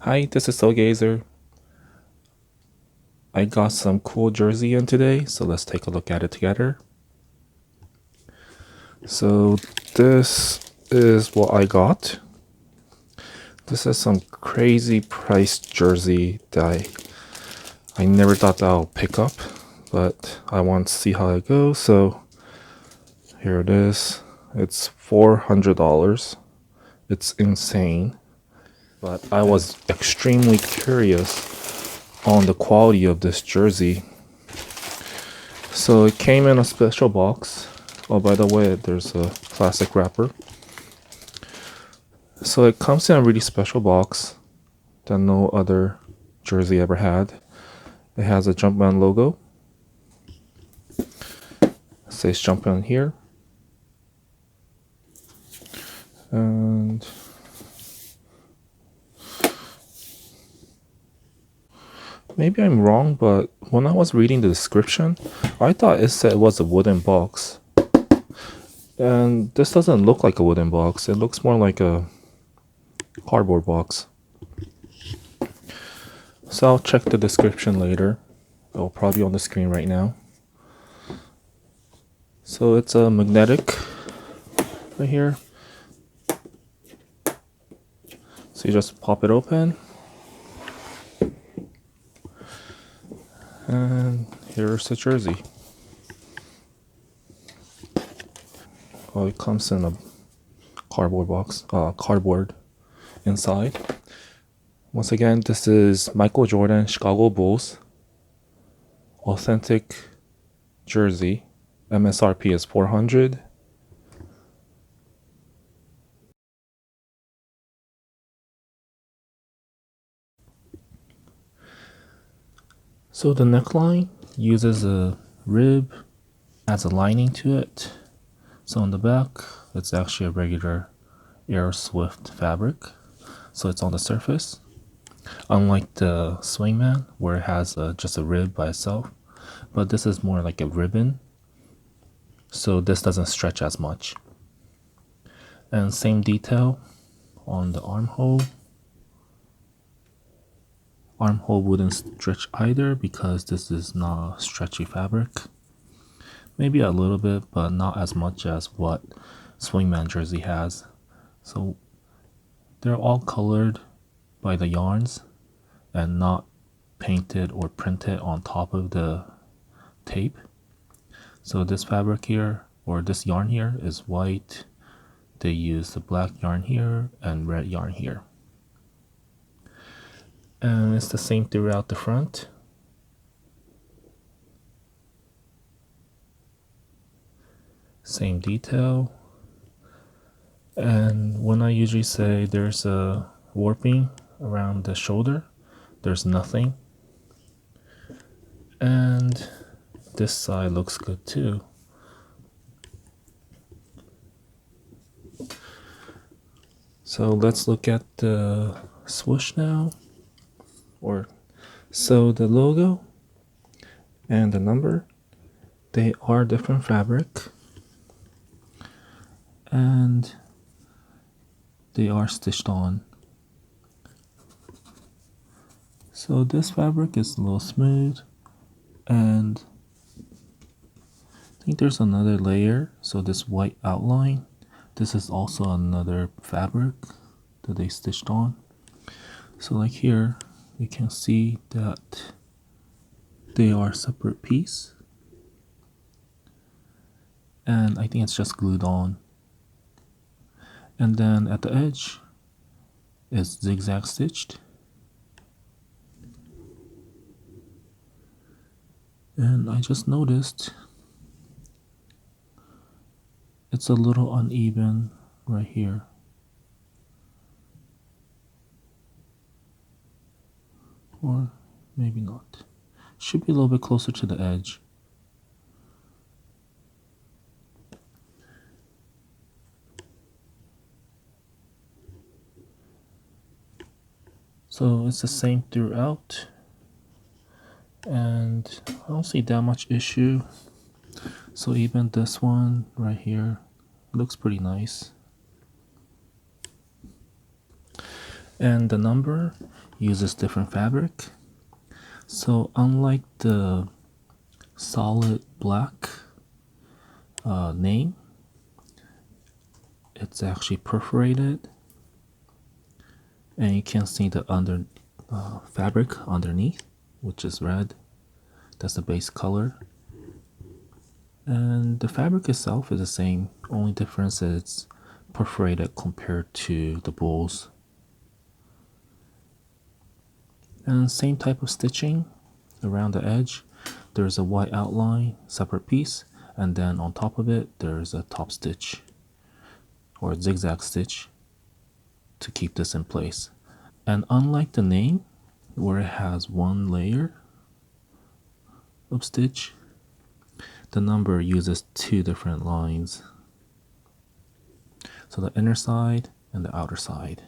Hi, this is Soulgazer. I got some cool jersey in today, so let's take a look at it together. So this is what I got. This is some crazy price jersey that I never thought that I'll pick up, but I want to see how it goes. So here it is. It's $400. It's insane, but I was extremely curious on the quality of this jersey. So it came in a special box. Oh, by the way, there's a plastic wrapper. So it comes in a really special box that no other jersey ever had. It has a JUMPMAN logo. It says JUMPMAN here. And maybe I'm wrong, but when I was reading the description, I thought it said it was a wooden box. And this doesn't look like a wooden box. It looks more like a cardboard box. So I'll check the description later. It'll probably be on the screen right now. So it's a magnetic right here. So you just pop it open. And here's the jersey. Oh, it comes in a cardboard box, cardboard inside. Once again, this is Michael Jordan Chicago Bulls authentic jersey. MSRP is $400. So the neckline uses a rib, adds a lining to it. So on the back, it's actually a regular Air Swift fabric. So it's on the surface. Unlike the Swingman, where it has just a rib by itself. But this is more like a ribbon. So this doesn't stretch as much. And same detail on the armhole. Armhole wouldn't stretch either because this is not stretchy fabric. Maybe a little bit, but not as much as what Swingman jersey has. So they're all colored by the yarns and not painted or printed on top of the tape. So this fabric here, or this yarn here, is white. They use the black yarn here and red yarn here. And it's the same throughout the front. Same detail. And when I usually say there's a warping around the shoulder, there's nothing. And this side looks good too. So let's look at the swoosh now. So the logo and the number, they are different fabric. And they are stitched on. So this fabric is a little smooth, and I think there's another layer. So this white outline, this is also another fabric that they stitched on. So like here, you can see that they are separate piece, and I think it's just glued on. And then at the edge, it's zigzag stitched. And I just noticed it's a little uneven right here. Or maybe not. Should be a little bit closer to the edge. So it's the same throughout. And I don't see that much issue. So even this one right here looks pretty nice. And the number, uses different fabric. So unlike the solid black name, it's actually perforated, and you can see the fabric underneath, which is red. That's the base color. And the fabric itself is the same, only difference is it's perforated compared to the bulls. And same type of stitching around the edge. There's a white outline, separate piece, and then on top of it there's a top stitch or a zigzag stitch to keep this in place. And unlike the name, where it has one layer of stitch, the number uses two different lines. So the inner side and the outer side.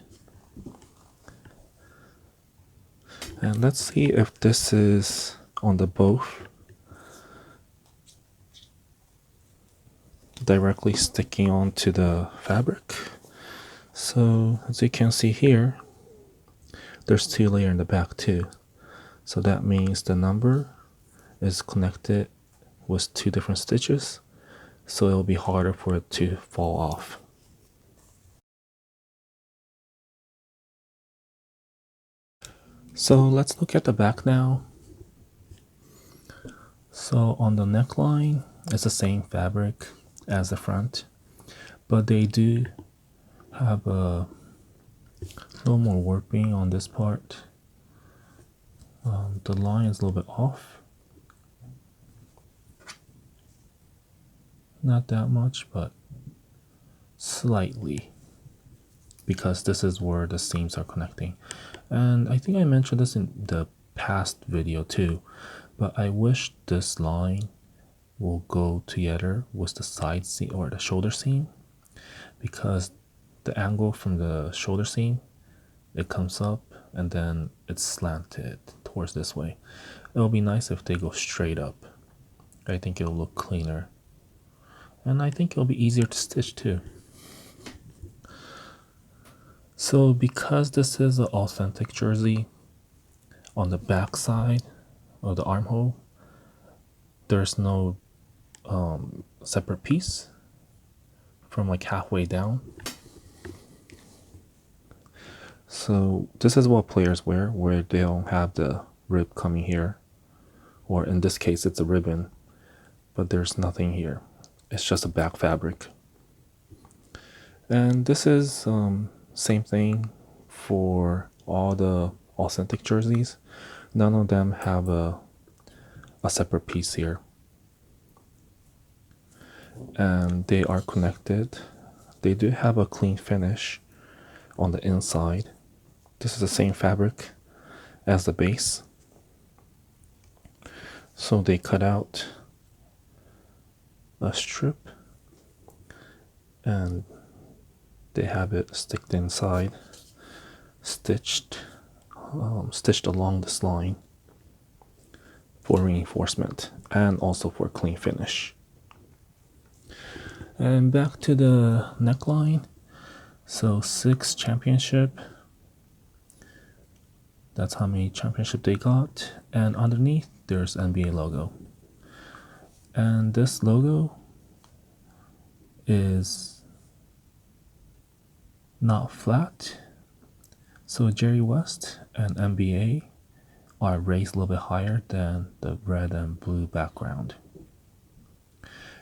And let's see if this is on the both directly sticking onto the fabric. So as you can see here, there's two layers in the back too. So that means the number is connected with two different stitches, so it'll be harder for it to fall off. So let's look at the back now. So on the neckline, it's the same fabric as the front, but they do have a little more warping on this part. The line is a little bit off. Not that much, but slightly, because this is where the seams are connecting. And I think I mentioned this in the past video too, but I wish this line will go together with the side seam or the shoulder seam, because the angle from the shoulder seam, it comes up and then it's slanted towards this way. It'll be nice if they go straight up. I think it'll look cleaner, and I think it'll be easier to stitch too. So because this is an authentic jersey, on the back side of the armhole, there's no separate piece from like halfway down. So this is what players wear, where they don't have the rib coming here, or in this case it's a ribbon, but there's nothing here. It's just a back fabric. And this is same thing for all the authentic jerseys. None of them have a separate piece here, and they are connected. They do have a clean finish on the inside. This is the same fabric as the base, so they cut out a strip and they have it sticked inside, stitched along this line for reinforcement and also for clean finish. And back to the neckline. So 6 championship, that's how many championship they got, and underneath there's NBA logo. And this logo is not flat, so Jerry West and NBA are raised a little bit higher than the red and blue background.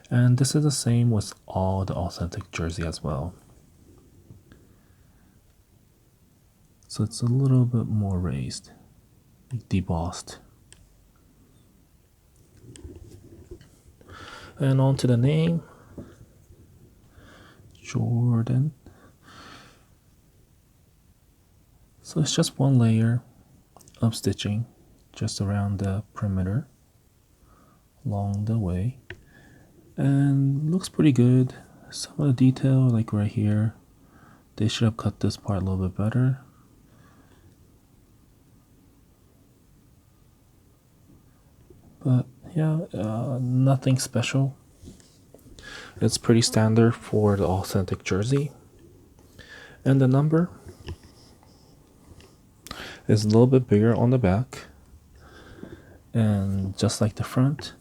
And this is the same with all the authentic jersey as well. So it's a little bit more raised, debossed. And on to the name, Jordan. So it's just one layer of stitching just around the perimeter along the way, and looks pretty good. Some of the detail, like right here, they should have cut this part a little bit better. But yeah, nothing special. It's pretty standard for the authentic jersey. And the number, is a little bit bigger on the back, and just like the front,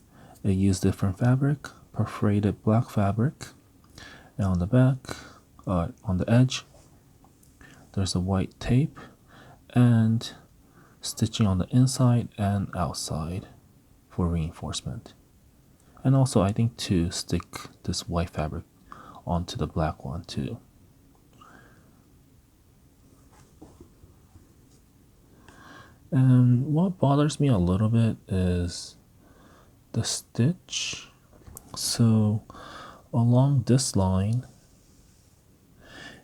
it used different fabric, perforated black fabric, and on the back, on the edge, there's a white tape and stitching on the inside and outside for reinforcement. And also I think to stick this white fabric onto the black one too. And what bothers me a little bit is the stitch. So along this line,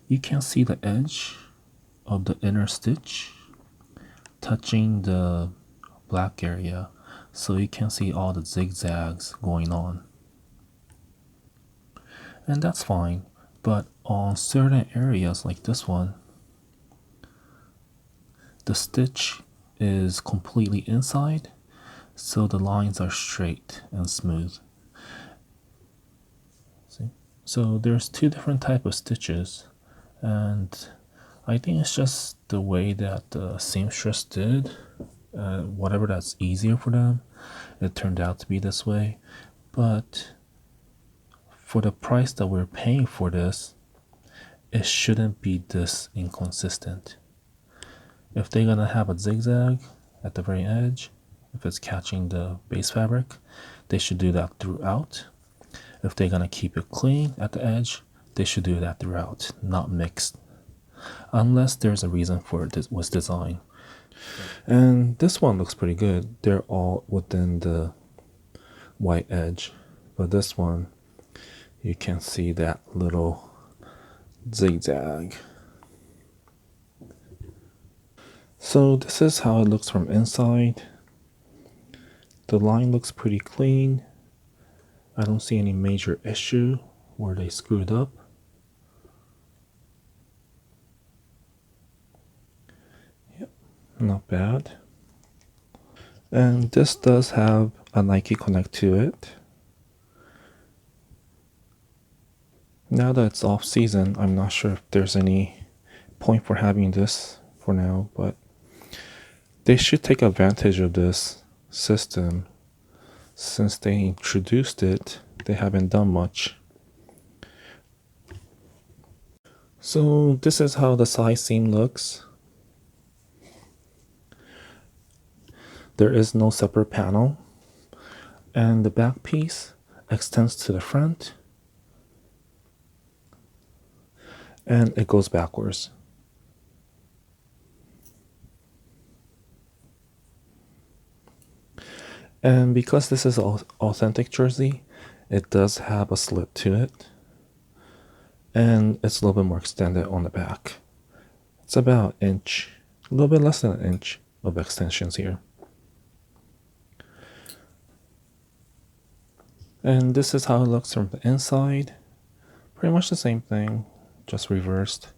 you can see the edge of the inner stitch touching the black area, so you can see all the zigzags going on. And that's fine, but on certain areas like this one, the stitch is completely inside, so the lines are straight and smooth. See? So there's two different types of stitches, and I think it's just the way that the seamstress did, whatever that's easier for them, it turned out to be this way. But for the price that we're paying for this, it shouldn't be this inconsistent. If they're gonna have a zigzag at the very edge, if it's catching the base fabric, they should do that throughout. If they're gonna keep it clean at the edge, they should do that throughout, not mixed, unless there's a reason for it was design. And this one looks pretty good. They're all within the white edge, but this one, you can see that little zigzag. So this is how it looks from inside. The line looks pretty clean. I don't see any major issue where they screwed up. Yep, not bad. And this does have a Nike Connect to it. Now that it's off season, I'm not sure if there's any point for having this for now, but they should take advantage of this system. Since they introduced it, they haven't done much. So this is how the side seam looks. There is no separate panel, and the back piece extends to the front, and it goes backwards. And because this is authentic jersey, it does have a slit to it, and it's a little bit more extended on the back. It's about an inch, a little bit less than an inch of extensions here. And this is how it looks from the inside. Pretty much the same thing, just reversed.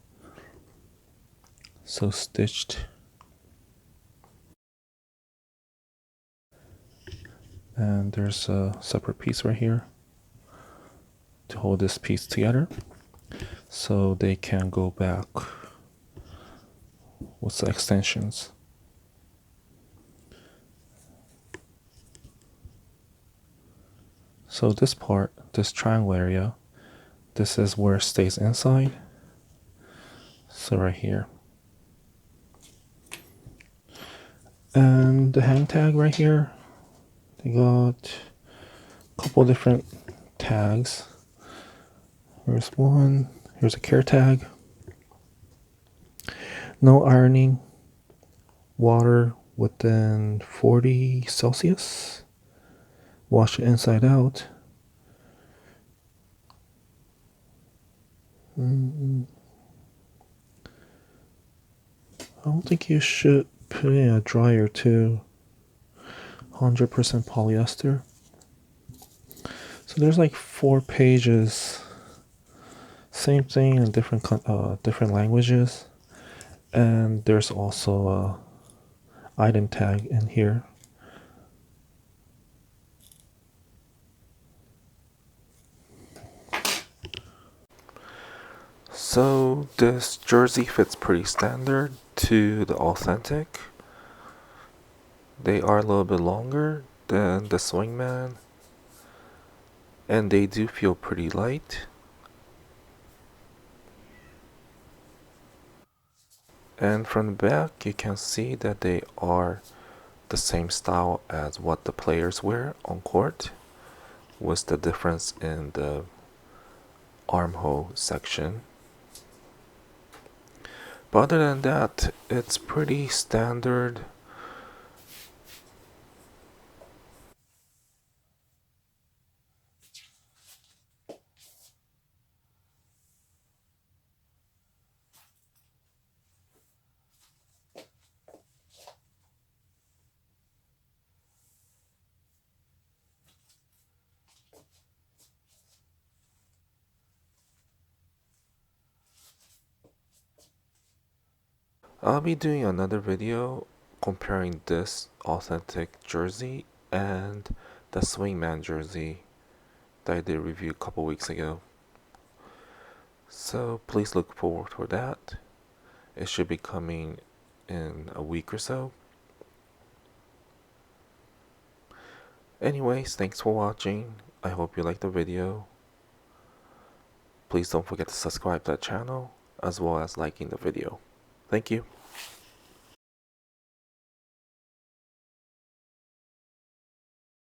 So stitched. And there's a separate piece right here to hold this piece together, so they can go back with the extensions. So this part, this triangle area, this is where it stays inside. So right here. And the hang tag right here, they got a couple different tags. Here's one, here's a care tag. No ironing, water within 40 Celsius. Wash it inside out. I don't think you should put in a dryer too. 100% polyester. So there's like 4 pages. Same thing in different languages. And there's also a item tag in here. So this jersey fits pretty standard to the authentic. They are a little bit longer than the Swingman, and they do feel pretty light. And from the back you can see that they are the same style as what the players wear on court, with the difference in the armhole section. But other than that, it's pretty standard. I'll be doing another video comparing this authentic jersey and the Swingman jersey that I did review a couple weeks ago. So please look forward for that. It should be coming in a week or so. Anyways, thanks for watching. I hope you liked the video. Please don't forget to subscribe to the channel as well as liking the video. Thank you.